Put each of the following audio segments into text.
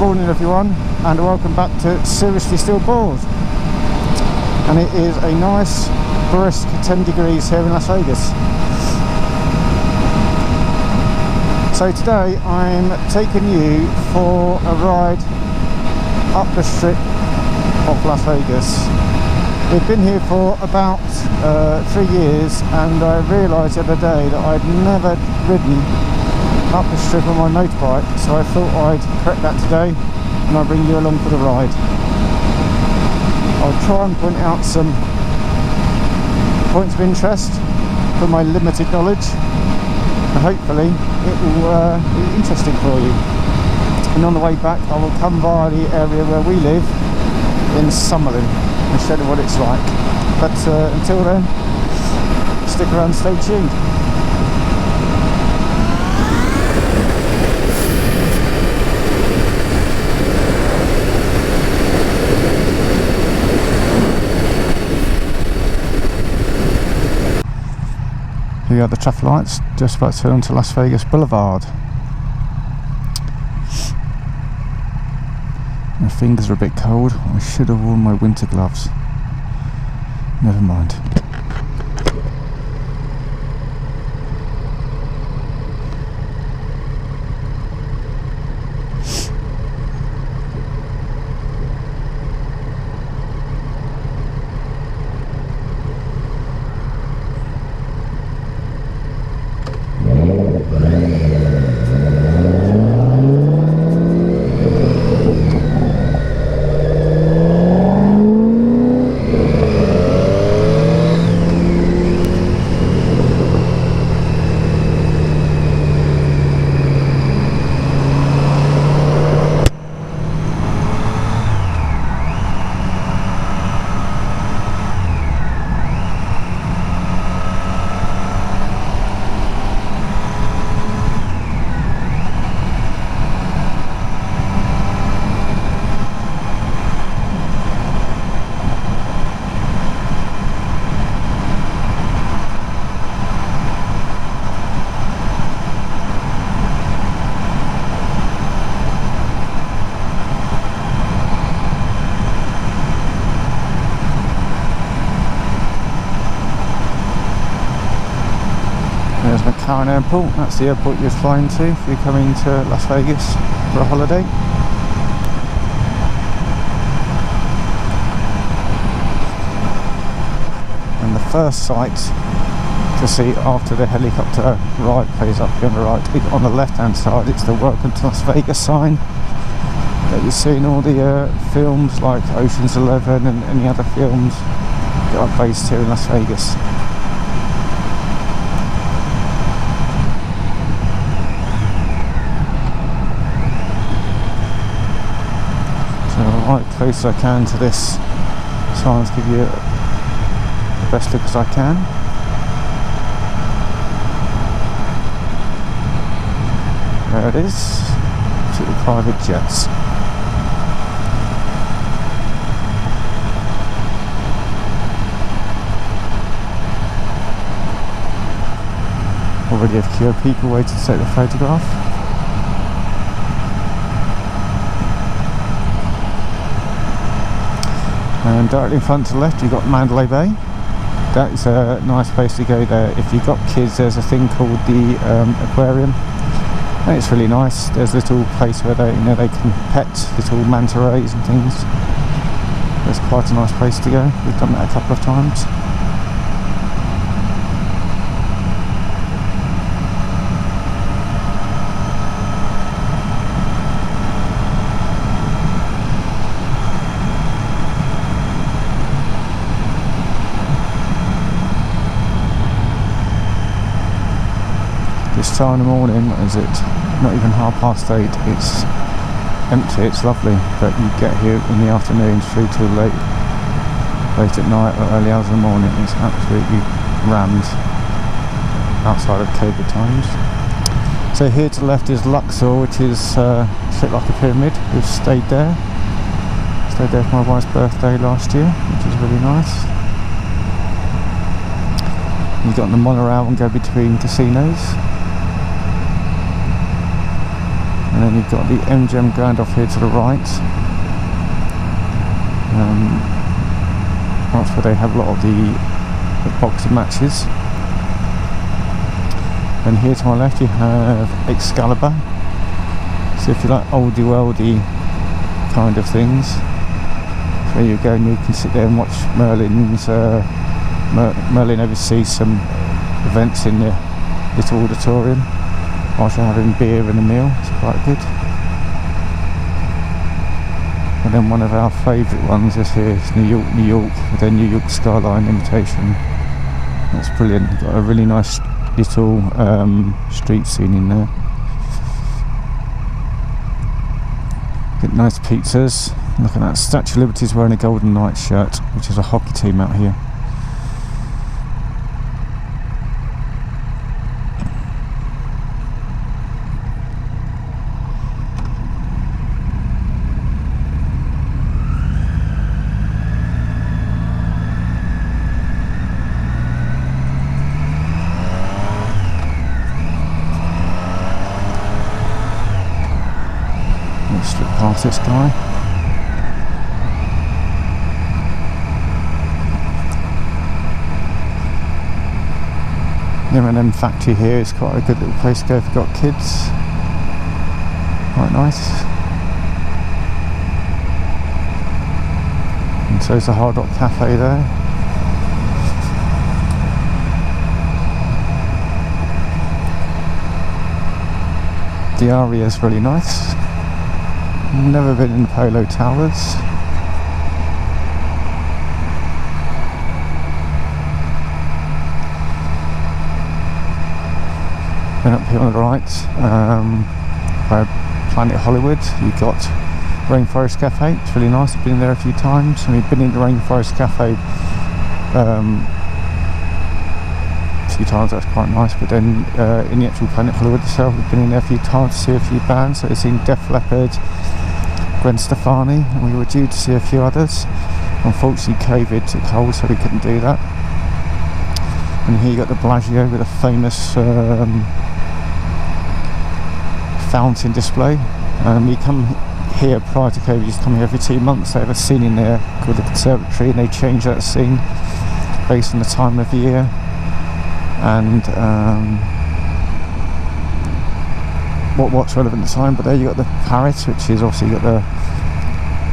morning everyone, and welcome back to Seriously Still Bored. And it is a nice brisk 10 degrees here in Las Vegas. So today I'm taking you for a ride up the strip of Las Vegas. We've been here for about 3 years, and I realised the other day that I'd never ridden up the strip on my motorbike, so I thought I'd correct that today and I'll bring you along for the ride. I'll try and point out some points of interest from my limited knowledge, and hopefully it will be interesting for you. And on the way back I will come via the area where we live in Summerlin and show you what it's like. But until then, stick around, stay tuned. Here you are, the traffic lights, just about to turn onto Las Vegas Boulevard. My fingers are a bit cold. I should have worn my winter gloves. Never mind. There's McCarran Airport. That's the airport you're flying to if you're coming to Las Vegas for a holiday. And the first sight to see after the helicopter ride plays up here on the right, on the left hand side, it's the Welcome to Las Vegas sign that you see in all the films like Ocean's 11 and any other films that are based here in Las Vegas. Right close as I can to this sign to give you the best look as I can. There it is, to the private jets. Already have queue of people waiting to take the photograph. And directly in front to the left you've got Mandalay Bay. That is a nice place to go there. If you've got kids, there's a thing called the aquarium, and it's really nice. There's a little place where they can pet little manta rays and things. It's quite a nice place to go. We've done that a couple of times. This time in the morning, is it not even 8:30? It's empty, it's lovely, but you get here in the afternoon through till late at night or early hours in the morning, it's absolutely rammed outside of COVID times. So here to the left is Luxor, which is shaped like a pyramid. We've stayed there for my wife's birthday last year, which is really nice. You've got the monorail and go between casinos. And then you've got the MGM Grand off here to the right. That's where they have a lot of the boxing matches. And here to my left you have Excalibur. So if you like oldie worldy kind of things, there you go, and you can sit there and watch Merlin's Merlin oversees some events in the little auditorium whilst you're having beer and a meal. It's quite good. And then one of our favourite ones is here, is New York, New York, with their New York skyline imitation. That's brilliant. Got a really nice little street scene in there. Get nice pizzas. Look at that, Statue of Liberty's wearing a Golden Knights shirt, which is a hockey team out here. Let's slip past this guy. The M&M factory here is quite a good little place to go if you've got kids. Quite nice. And so is the Hard Rock Cafe there. The area is really nice. Never been in Polo Towers. Then up here on the right, by Planet Hollywood, you've got Rainforest Cafe. It's really nice. I've been there a few times. We've been in the Rainforest Cafe a few times. That's quite nice. But then in the actual Planet Hollywood itself, we've been in there a few times to see a few bands. So we've seen Def Leppard, Gwen Stefani, and we were due to see a few others. Unfortunately, COVID took hold, so we couldn't do that. And here you got the Bellagio with a famous fountain display. You come here prior to COVID, you used to come here every 2 months. They have a scene in there called the Conservatory, and they change that scene based on the time of year. And what's relevant at the time. But there you got the Paris, which is obviously got the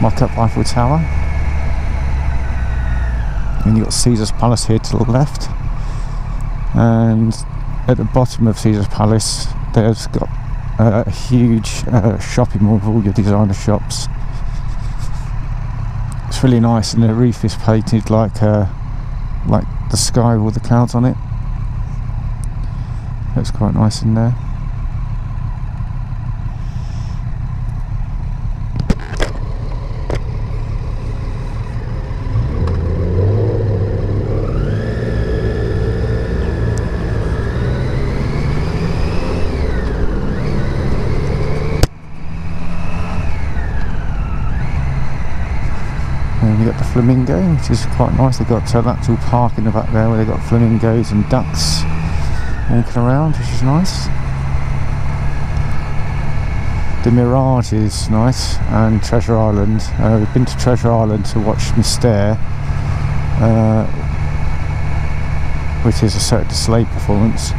mock-up Eiffel Tower, and you got Caesar's Palace here to the left. And at the bottom of Caesar's Palace, there's got a huge shopping mall with all your designer shops. It's really nice, and the roof is painted like the sky with all the clouds on it. Looks quite nice in there. And you got the Flamingo, which is quite nice. They've got an actual park in the back there where they've got flamingos and ducks walking around, which is nice. The Mirage is nice, and Treasure Island. We've been to Treasure Island to watch Mystère, which is a Cirque du Soleil performance,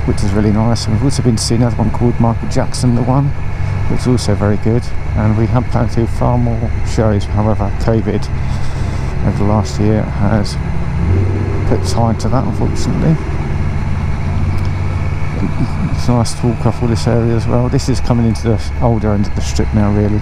which is really nice. And we've also been to see another one called Michael Jackson The One, which is also very good. And we have planned to do far more shows. However, COVID over the last year has put time to that, unfortunately. It's nice to walk off all this area as well. This is coming into the older end of the strip now, really.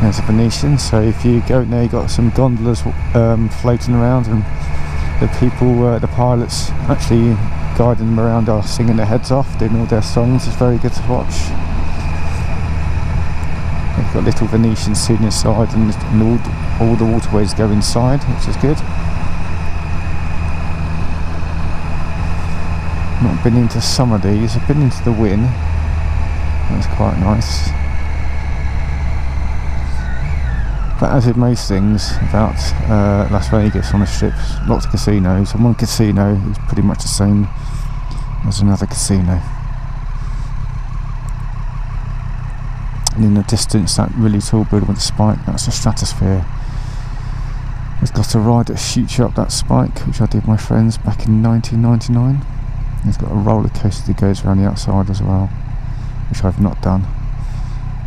There's a Venetian, so if you go in there, you've got some gondolas floating around, and the people, the pilots actually guiding them around are singing their heads off, doing all their songs. It's very good to watch. They've got little Venetian sitting inside, and all the waterways go inside, which is good. Not been into some of these. I've been into the Wynn. That's quite nice. But as with most things about Las Vegas on the strip, lots of casinos, and one casino is pretty much the same as another casino. And in the distance, that really tall building with the spike, that's the Stratosphere. It's got a ride that shoots you up that spike, which I did with my friends back in 1999. And it's got a roller coaster that goes around the outside as well, which I've not done.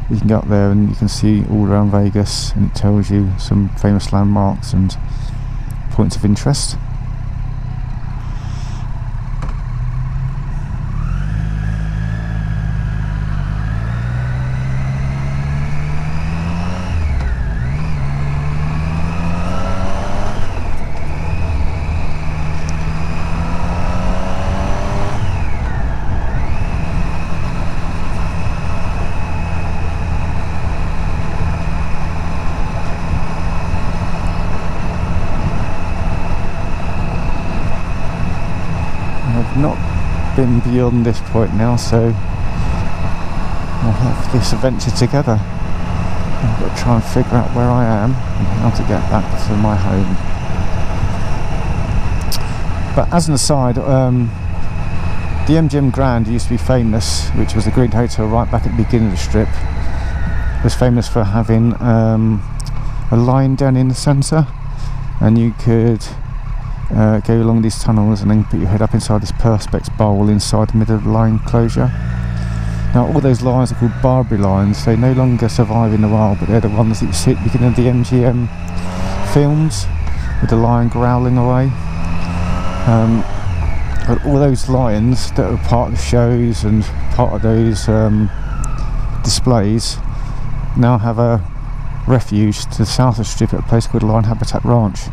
You can go up there and you can see all around Vegas, and it tells you some famous landmarks and points of interest. Not been beyond this point now, so we'll have this adventure together. I've got to try and figure out where I am and how to get back to my home. But as an aside, the MGM Grand used to be famous, which was a Green Hotel right back at the beginning of the strip. It was famous for having a line down in the centre, and you could go along these tunnels and then put your head up inside this perspex bowl inside the middle of the line enclosure. Now all those lines are called Barbary lines. They no longer survive in the wild, but they're the ones that you see at the beginning of the MGM films with the lion growling away. But all those lions that are part of the shows and part of those displays now have a refuge to the south of the strip at a place called Lion Habitat Ranch.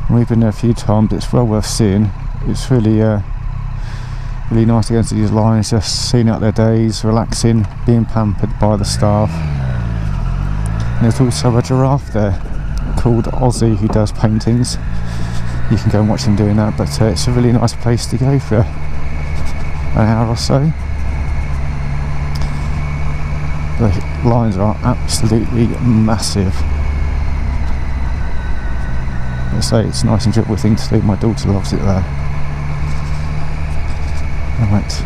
And we've been there a few times. It's well worth seeing. It's really really nice to go into these lions, just seeing out their days, relaxing, being pampered by the staff. And there's also a giraffe there called Ozzy who does paintings. You can go and watch him doing that, but it's a really nice place to go for an hour or so. The lions are absolutely massive. I say it's a nice enjoyable thing to do. My daughter loves it there. Right,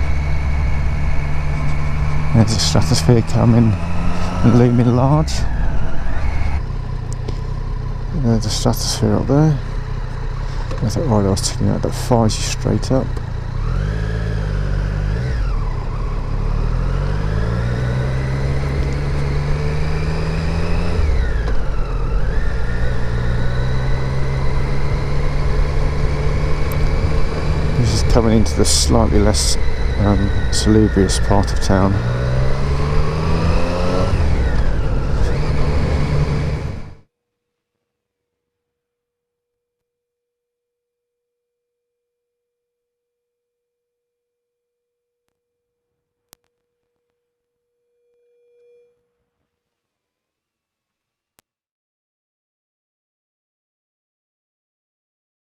there's the Stratosphere coming and looming large. There's the Stratosphere up there. There's that ride I was telling you about that fires you straight up. Coming into the slightly less salubrious part of town.